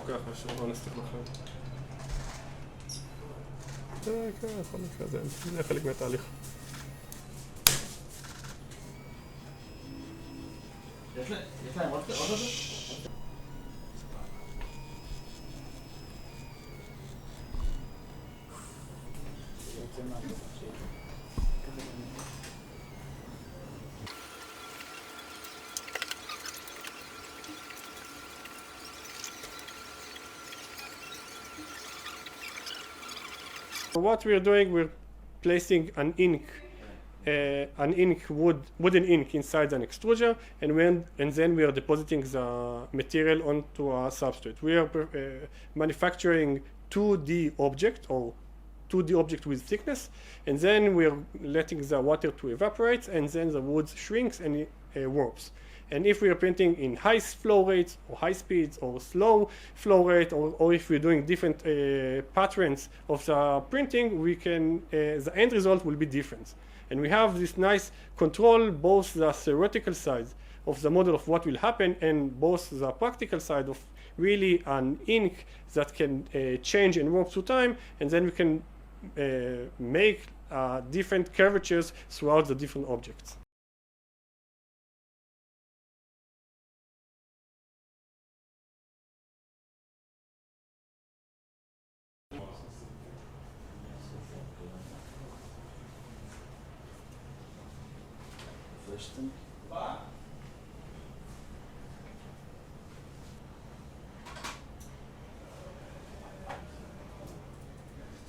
ככה, שלא נסתכל לכם. כן, בכל מקרה, זה חלק מהתהליך. יש להם עוד כזה? What we're doing, we're placing an wooden ink inside an extruder, and then we are depositing the material onto a substrate. We are manufacturing 2D object or 2D object with thickness, and then we are letting the water to evaporate, and then the wood shrinks and warps. And if we are printing in high flow rates or high speeds or slow flow rate, or if we're doing different patterns of the printing, we can the end result will be different. And we have this nice control, both the theoretical side of the model of what will happen and both the practical side of really an ink that can change and warp through time, and then we can make different curvatures throughout the different objects.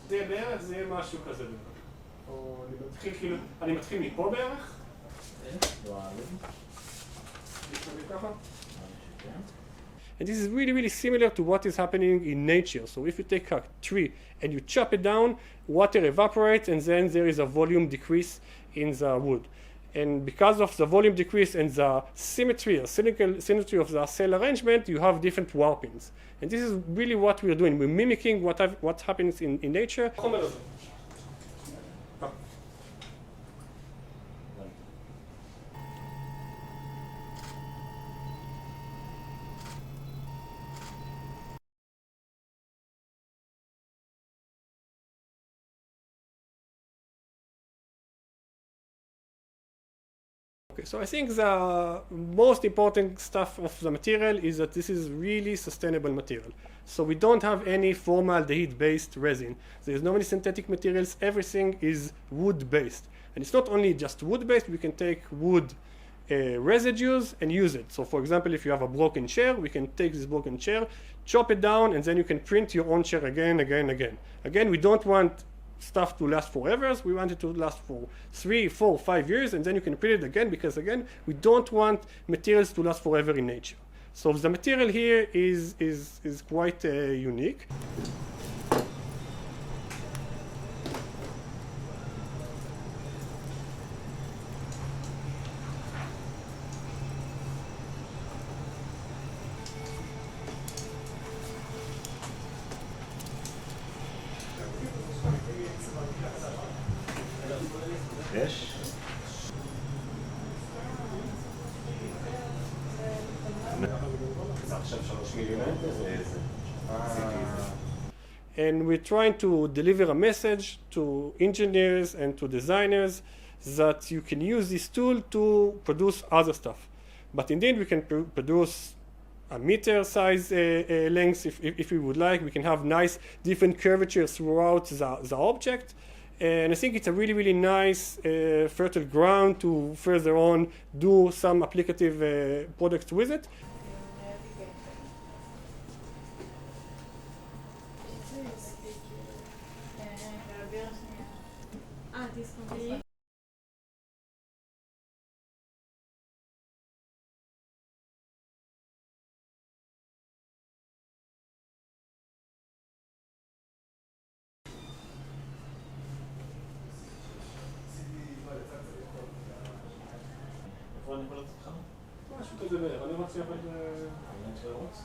זה בערך, זה יהיה משהו כזה בערך. או אני מתחיל מפה בערך. And this is really, really similar to what is happening in nature. So if you take a tree and you chop it down, water evaporates, and then there is a volume decrease in the wood. And because of the volume decrease and the symmetry of the cell arrangement, you have different warpings. And this is really what we're doing. We're mimicking what happens in nature. Okay, so I think the most important stuff of the material is that this is really sustainable material. So we don't have any formaldehyde-based resin. There's no any synthetic materials. Everything is wood-based. And it's not only just wood-based. We can take wood residues and use it. So for example, if you have a broken chair, we can take this broken chair, chop it down, and then you can print your own chair again. Again, we don't want stuff to last forever. We want it to last for 3, 4, 5 years, and then you can print it again, because again, we don't want materials to last forever in nature. So the material here is quite unique. יש? And we're trying to deliver a message to engineers and to designers that you can use this tool to produce other stuff. But indeed, we can produce a meter size length if we would like. We can have nice different curvatures throughout the object. And I think it's a really, really nice fertile ground to further on do some applicative products with it. איפה אני יכול לצאת לך? משהו כזה בערך, אני רוצה אבל... אני רוצה לרוץ?